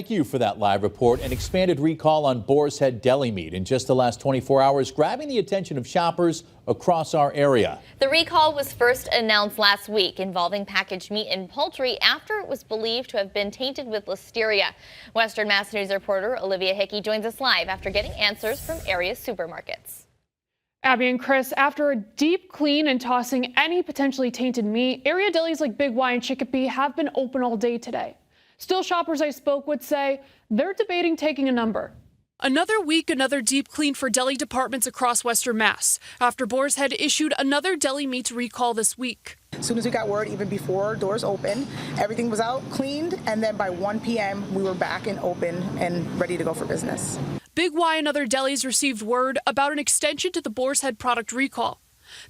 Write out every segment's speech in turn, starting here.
Thank you for that live report. An expanded recall on Boar's Head deli meat in just the last 24 hours, grabbing the attention of shoppers across our area. The recall was first announced last week, involving packaged meat and poultry after it was believed to have been tainted with listeria. Western Mass News reporter Olivia Hickey joins us live after getting answers from area supermarkets. Abby and Chris, after a deep clean and tossing any potentially tainted meat, area delis like Big Y and Chicopee have been open all day today. Still, shoppers I spoke with say they're debating taking a number. Another week, another deep clean for deli departments across Western Mass after Boar's Head issued another deli meat recall this week. As soon as we got word, even before doors opened, everything was out, cleaned, and then by 1 p.m. we were back and open and ready to go for business. Big Y and other delis received word about an extension to the Boar's Head product recall.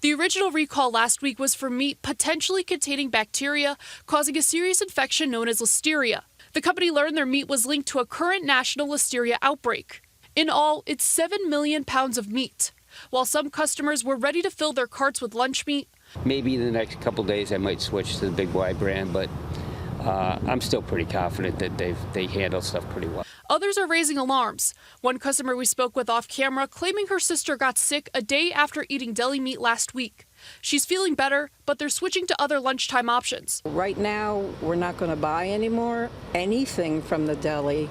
The original recall last week was for meat potentially containing bacteria causing a serious infection known as listeria. The company learned their meat was linked to a current national listeria outbreak. In all, it's 7 million pounds of meat. While some customers were ready to fill their carts with lunch meat, maybe in the next couple days I might switch to the Big Y brand, but I'm still pretty confident that they handle stuff pretty well. Others are raising alarms. One customer we spoke with off camera claiming her sister got sick a day after eating deli meat last week. She's feeling better, but they're switching to other lunchtime options. Right now, we're not going to buy anymore anything from the deli,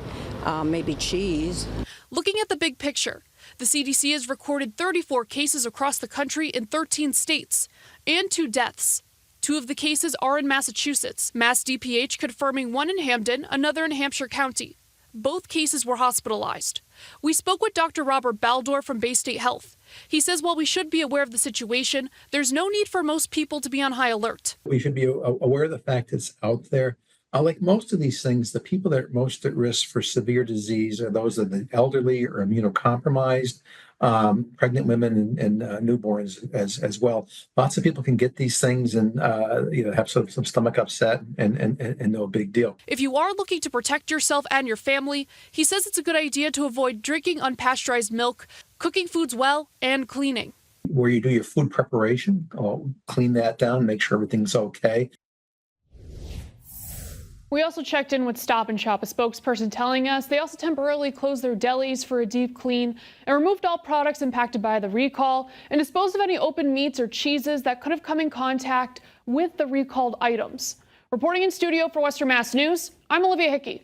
maybe cheese. Looking at the big picture, the CDC has recorded 34 cases across the country in 13 states and 2 deaths. 2 of the cases are in Massachusetts, Mass DPH confirming one in Hamden, another in Hampshire County. Both cases were hospitalized. We spoke with Dr. Robert Baldor from Bay State Health. He says while we should be aware of the situation, there's no need for most people to be on high alert. We should be aware of the fact it's out there. Like most of these things, the people that are most at risk for severe disease are those of the elderly or immunocompromised, pregnant women and newborns as well. Lots of people can get these things and have some stomach upset and no big deal. If you are looking to protect yourself and your family, he says it's a good idea to avoid drinking unpasteurized milk, cooking foods well, and cleaning. Where you do your food preparation, clean that down, make sure everything's okay. We also checked in with Stop and Shop, a spokesperson telling us they also temporarily closed their delis for a deep clean and removed all products impacted by the recall and disposed of any open meats or cheeses that could have come in contact with the recalled items. Reporting in studio for Western Mass News, I'm Olivia Hickey.